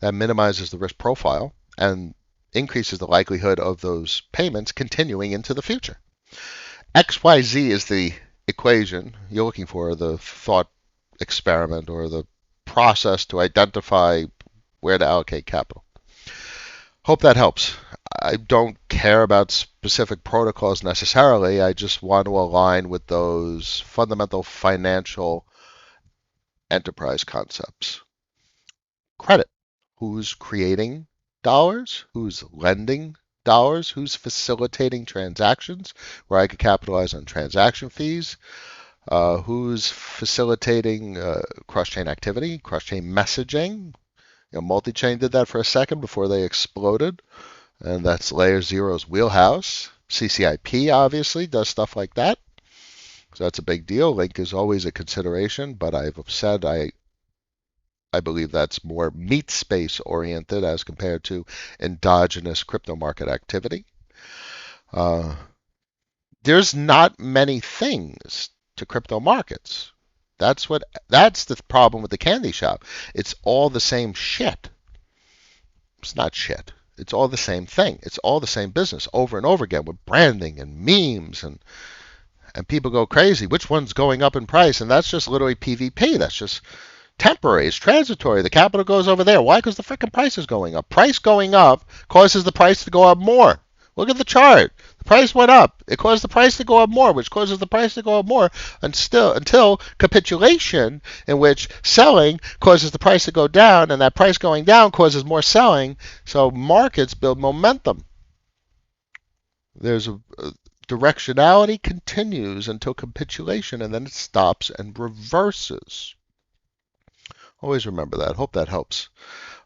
That minimizes the risk profile and increases the likelihood of those payments continuing into the future. XYZ is the equation you're looking for, the thought experiment or the process to identify where to allocate capital. Hope that helps. I don't care about specific protocols necessarily. I just want to align with those fundamental financial enterprise concepts. Credit. Who's creating dollars? Who's lending dollars? Who's facilitating transactions where I could capitalize on transaction fees? Who's facilitating cross-chain activity, cross-chain messaging? Multi-chain did that for a second before they exploded, and that's Layer Zero's wheelhouse. CCIP obviously does stuff like that, so that's a big deal. Link is always a consideration, but I've said I believe that's more meat space oriented as compared to endogenous crypto market activity. There's not many things to crypto markets. That's the problem with the candy shop. It's all the same shit. It's not shit. It's all the same thing. It's all the same business over and over again with branding and memes and people go crazy. Which one's going up in price? And that's just literally PvP. That's just temporary. It's transitory. The capital goes over there. Why? Because the freaking price is going up. Price going up causes the price to go up more. Look at the chart. The price went up. It caused the price to go up more, which causes the price to go up more until capitulation, in which selling causes the price to go down, and that price going down causes more selling. So markets build momentum. There's a directionality continues until capitulation, and then it stops and reverses. Always remember that. Hope that helps.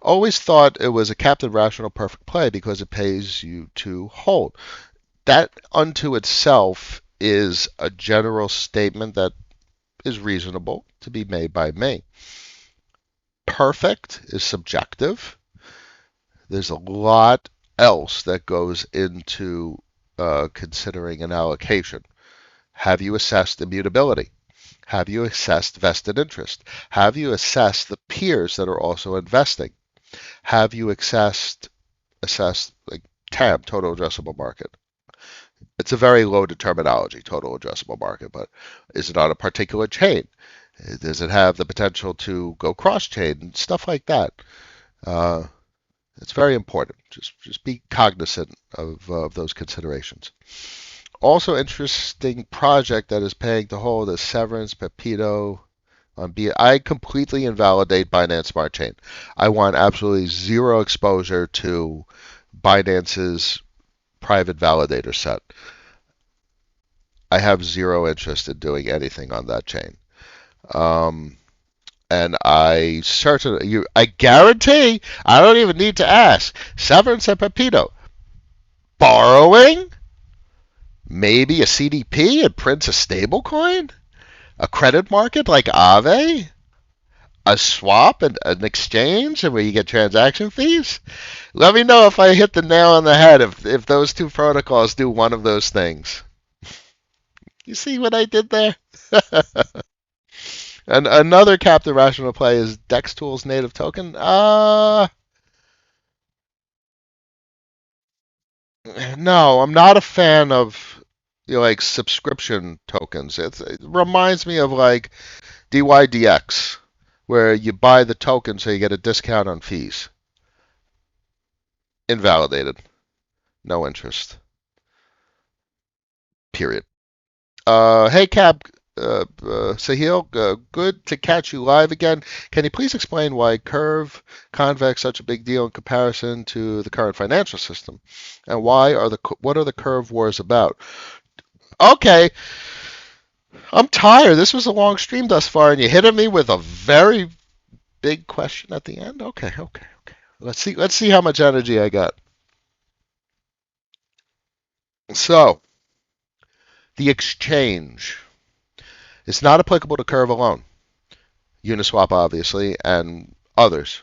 Always thought it was a captive rational perfect play because it pays you to hold. That unto itself is a general statement that is reasonable to be made by me. Perfect is subjective. There's a lot else that goes into considering an allocation. Have you assessed immutability? Have you assessed vested interest? Have you assessed the peers that are also investing? Have you assessed like TAM, total addressable market? It's a very low terminology, total addressable market, but is it on a particular chain? Does it have the potential to go cross-chain? Stuff like that. It's very important. Just be cognizant of those considerations. Also interesting project that is paying to hold is Severance Pepito on B. I completely invalidate Binance Smart Chain. I want absolutely zero exposure to Binance's private validator set. I have zero interest in doing anything on that chain. Um, and I guarantee, I don't even need to ask. Severance and Pepito borrowing, maybe a CDP and prints a stablecoin, a credit market like Aave, a swap and an exchange, and where you get transaction fees. Let me know if I hit the nail on the head if those two protocols do one of those things. You see what I did there? And another captive rational play is DexTools native token. No, I'm not a fan of like subscription tokens. It reminds me of like DYDX, where you buy the token so you get a discount on fees. Invalidated. No interest. Period. Hey, Cap, Sahil, good to catch you live again. Can you please explain why curve convex such a big deal in comparison to the current financial system, and what are the curve wars about? Okay, I'm tired. This was a long stream thus far, and you hit me with a very big question at the end. Okay. Let's see how much energy I got. So, the exchange is not applicable to curve alone. Uniswap, obviously, and others.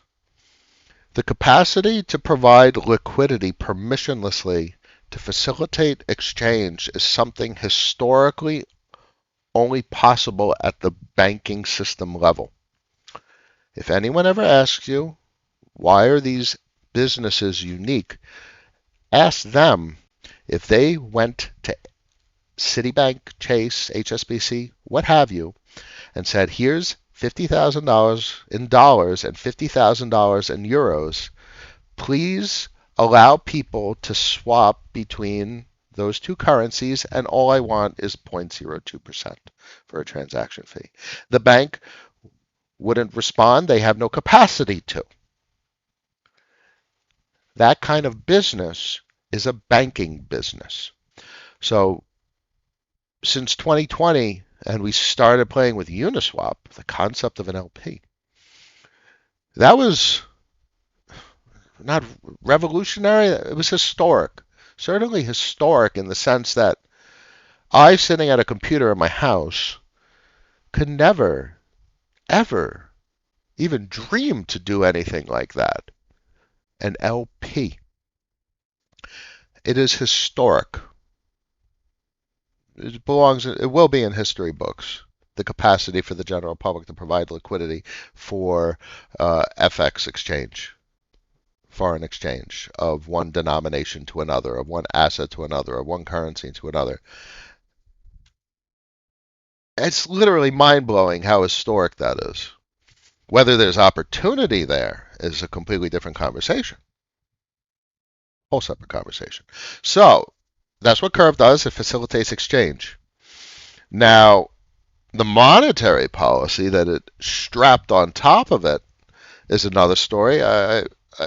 The capacity to provide liquidity permissionlessly to facilitate exchange is something historically only possible at the banking system level. If anyone ever asks you, why are these businesses unique? Ask them if they went to Citibank, Chase, HSBC, what have you, and said, here's $50,000 in dollars and $50,000 in euros. Please allow people to swap between those two currencies, and all I want is 0.02% for a transaction fee. The bank wouldn't respond. They have no capacity to. That kind of business is a banking business. So since 2020, and we started playing with Uniswap, the concept of an LP, that was not revolutionary. It was historic. Certainly historic in the sense that I, sitting at a computer in my house, could never, ever even dream to do anything like that. An LP. It is historic. It will be in history books. The capacity for the general public to provide liquidity for FX exchange, foreign exchange of one denomination to another, of one asset to another, of one currency to another. It's literally mind-blowing how historic that is. Whether there's opportunity there is a completely different conversation. Whole separate conversation. So that's what Curve does. It facilitates exchange. Now, the monetary policy that it strapped on top of it is another story. I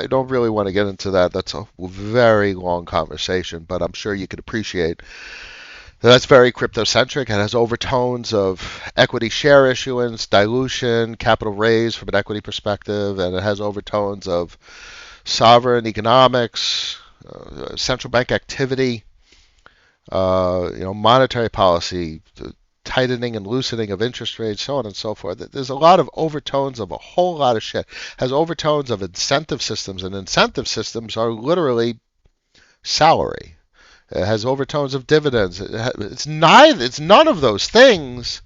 don't really want to get into that. That's a very long conversation, but I'm sure you could appreciate that that's very crypto-centric. It has overtones of equity share issuance, dilution, capital raise from an equity perspective, and it has overtones of sovereign economics, central bank activity, monetary policy, tightening and loosening of interest rates, so on and so forth. There's a lot of overtones of a whole lot of shit. It has overtones of incentive systems, and incentive systems are literally salary. It has overtones of dividends. It's none of those things,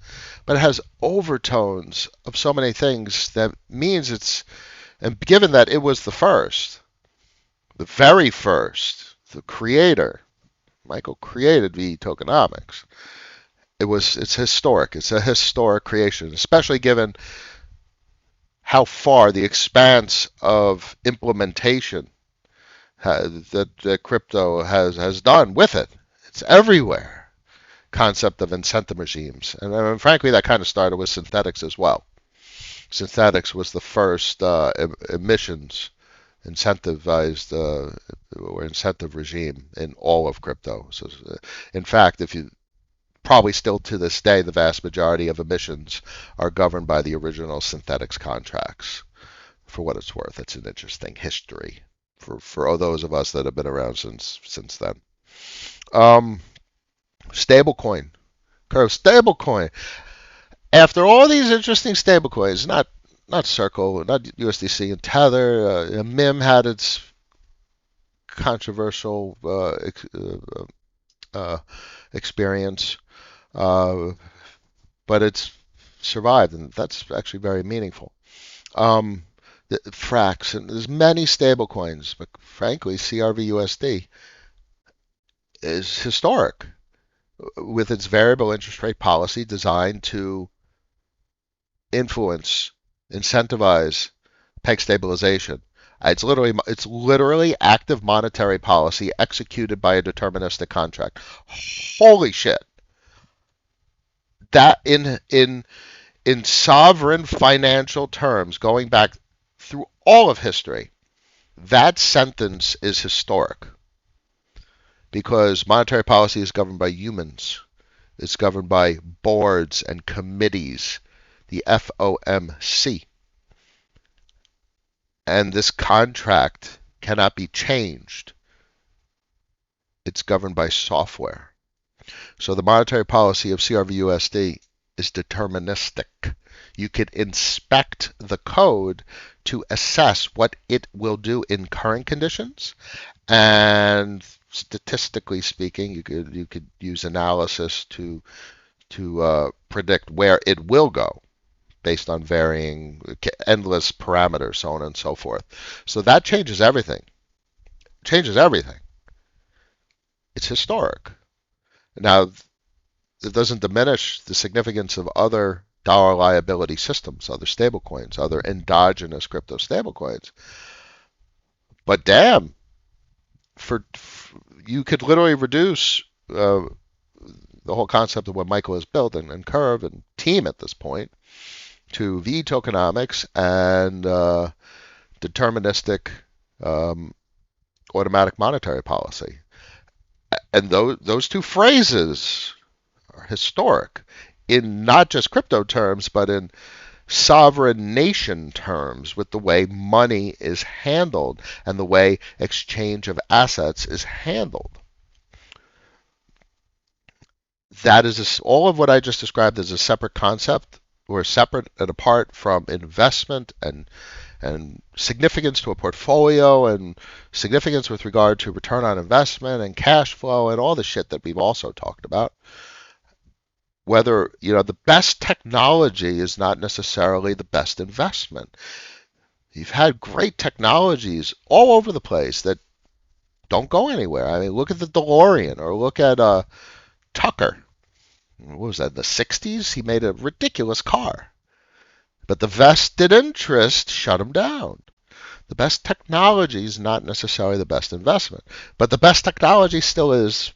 but it has overtones of so many things that means and given that it was the very first, the creator, Michael created the tokenomics. It's historic. It's a historic creation, especially given how far the expanse of implementation that crypto has done with it. It's everywhere. Concept of incentive regimes, and frankly, that kind of started with synthetics as well. Synthetics was the first emissions incentivized or incentive regime in all of crypto. So, in fact, if you probably still to this day, the vast majority of emissions are governed by the original synthetics contracts. For what it's worth, it's an interesting history for all those of us that have been around since then. Um, Stablecoin, Curve stablecoin. After all these interesting stablecoins, not Circle, not USDC and Tether, MIM had its controversial uh, experience, uh, but it's survived, and that's actually very meaningful. Um, the Frax, and there's many stable coins, but frankly, CRVUSD is historic with its variable interest rate policy designed to influence, incentivize peg stabilization. It's literally active monetary policy executed by a deterministic contract. Holy shit! That in sovereign financial terms, going back through all of history, that sentence is historic because monetary policy is governed by humans. It's governed by boards and committees, the FOMC. And this contract cannot be changed. It's governed by software. So the monetary policy of CRVUSD is deterministic. You could inspect the code to assess what it will do in current conditions, and statistically speaking, you could use analysis to predict where it will go based on varying endless parameters, so on and so forth. So that changes everything. Changes everything. It's historic. Now, it doesn't diminish the significance of other dollar liability systems, other stablecoins, other endogenous crypto stablecoins. But damn, for you could literally reduce the whole concept of what Michael has built and Curve and Team at this point to V tokenomics and deterministic um, automatic monetary policy. And those two phrases are historic in not just crypto terms, but in sovereign nation terms with the way money is handled and the way exchange of assets is handled. That is all of what I just described as a separate concept or separate and apart from investment and significance to a portfolio and significance with regard to return on investment and cash flow and all the shit that we've also talked about. Whether, the best technology is not necessarily the best investment. You've had great technologies all over the place that don't go anywhere. I mean, look at the DeLorean or look at Tucker. What was that, in the 60s? He made a ridiculous car. But the vested interest shut him down. The best technology is not necessarily the best investment, but the best technology still is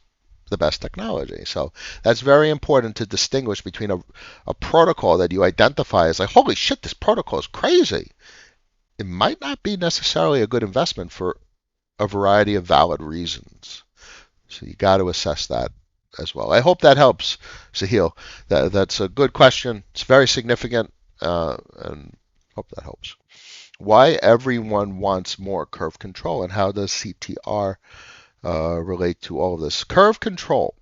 the best technology. So that's very important to distinguish between a protocol that you identify as like, holy shit, this protocol is crazy. It might not be necessarily a good investment for a variety of valid reasons. So you got to assess that as well. I hope that helps, Sahil. That's a good question. It's very significant, and hope that helps. Why everyone wants more curve control, and how does CTR relate to all of this? Curve control.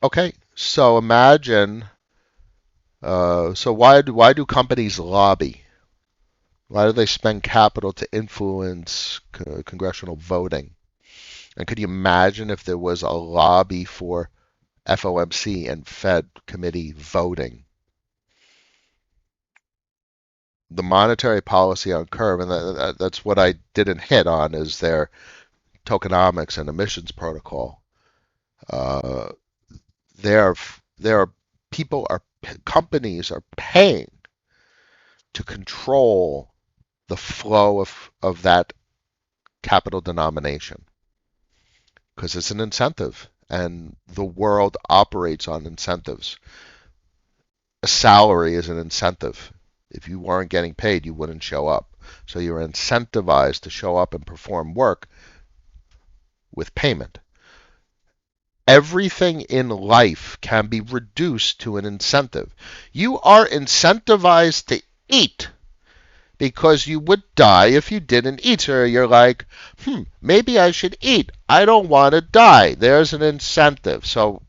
Okay, so imagine. So why do companies lobby? Why do they spend capital to influence congressional voting? And could you imagine if there was a lobby for FOMC and Fed committee voting? The monetary policy on Curve, and that's what I didn't hit on, is their tokenomics and emissions protocol. Uh, there, there are companies are paying to control the flow of that capital denomination because it's an incentive, and the world operates on incentives. A salary is an incentive. If you weren't getting paid, you wouldn't show up. So you're incentivized to show up and perform work with payment. Everything in life can be reduced to an incentive. You are incentivized to eat because you would die if you didn't eat. So you're like, maybe I should eat. I don't want to die. There's an incentive. So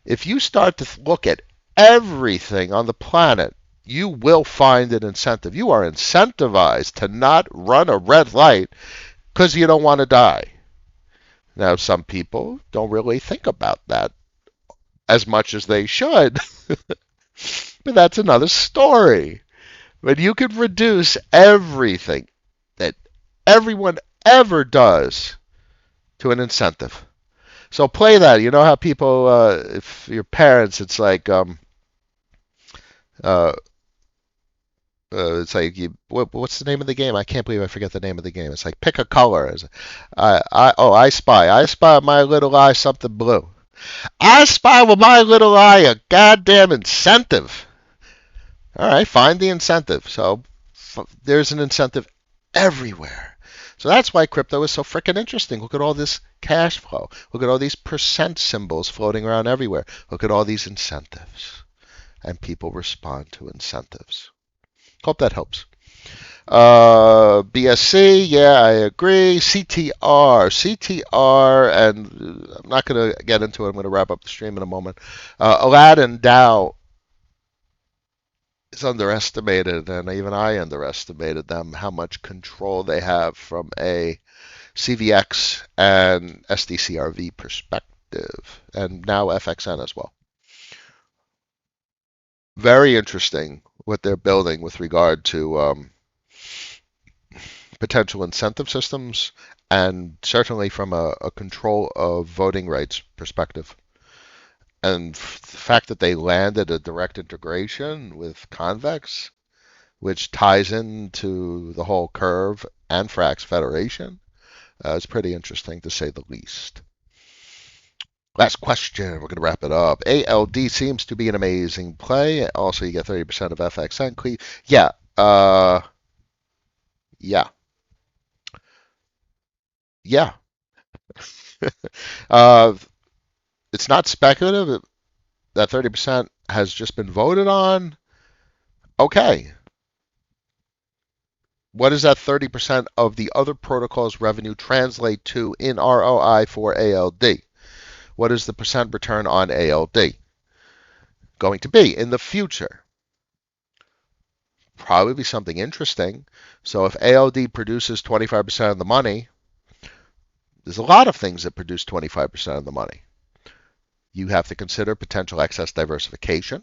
if you start to look at everything on the planet, you will find an incentive. You are incentivized to not run a red light because you don't want to die. Now, some people don't really think about that as much as they should, but that's another story. But you could reduce everything that everyone ever does to an incentive. So play that. You know how people, if your parents, uh, it's like what's the name of the game? I can't believe I forget the name of the game. It's like pick a color. I spy. I spy with my little eye something blue. I spy with my little eye a goddamn incentive. All right, find the incentive. So there's an incentive everywhere. So that's why crypto is so freaking interesting. Look at all this cash flow. Look at all these percent symbols floating around everywhere. Look at all these incentives. And people respond to incentives. Hope that helps. BSC, yeah, I agree. CTR, and I'm not going to get into it. I'm going to wrap up the stream in a moment. Aladdin DAO is underestimated, and even I underestimated them, how much control they have from a CVX and SDCRV perspective, and now FXN as well. Very interesting what they're building with regard to potential incentive systems, and certainly from a control of voting rights perspective. And the fact that they landed a direct integration with Convex, which ties into the whole Curve and Frax Federation, is pretty interesting to say the least. Last question, we're going to wrap it up. ALD seems to be an amazing play. Also, you get 30% of FXN. Yeah, yeah. Yeah. It's not speculative. That 30% has just been voted on. Okay. What does that 30% of the other protocols revenue translate to in ROI for ALD? What is the percent return on ALD going to be in the future? Probably something interesting. So if ALD produces 25% of the money, there's a lot of things that produce 25% of the money. You have to consider potential excess diversification.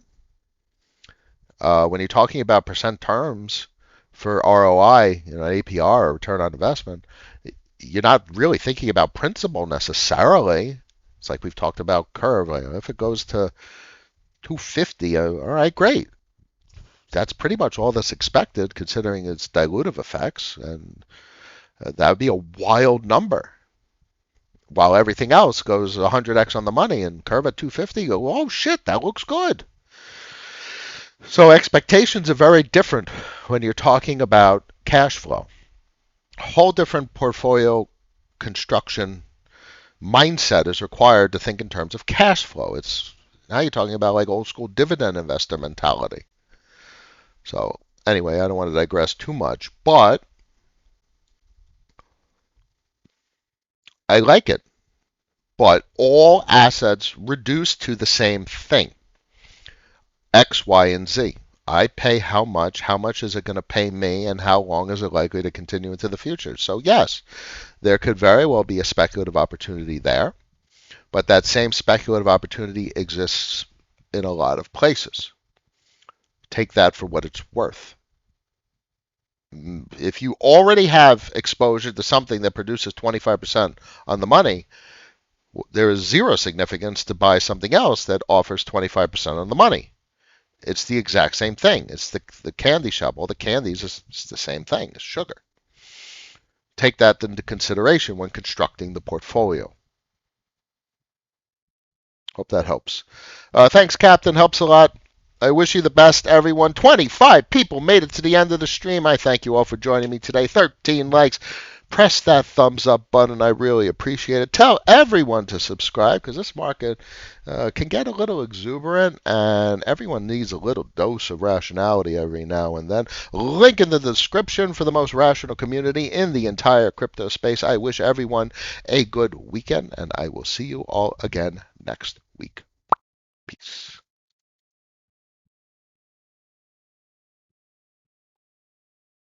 When you're talking about percent terms for ROI, APR, or return on investment, you're not really thinking about principal necessarily. It's like we've talked about Curve. If it goes to 250, all right, great. That's pretty much all that's expected considering its dilutive effects, and that would be a wild number. While everything else goes 100x on the money, and Curve at 250, you go, oh shit, that looks good. So expectations are very different when you're talking about cash flow. Whole different portfolio construction mindset is required to think in terms of cash flow. It's now you're talking about like old school dividend investor mentality. So anyway, I don't want to digress too much, but I like it. But all assets reduce to the same thing. X, Y, and Z. I pay how much is it going to pay me, and how long is it likely to continue into the future? So yes, there could very well be a speculative opportunity there, but that same speculative opportunity exists in a lot of places. Take that for what it's worth. If you already have exposure to something that produces 25% on the money, there is zero significance to buy something else that offers 25% on the money. It's the exact same thing. It's the candy shop. All the candies is the same thing. It's sugar. Take that into consideration when constructing the portfolio. Hope that helps. Thanks, Captain. Helps a lot. I wish you the best, everyone. 25 people made it to the end of the stream. I thank you all for joining me today. 13 likes. Press that thumbs up button. I really appreciate it. Tell everyone to subscribe because this market can get a little exuberant and everyone needs a little dose of rationality every now and then. Link in the description for the most rational community in the entire crypto space. I wish everyone a good weekend and I will see you all again next week. Peace.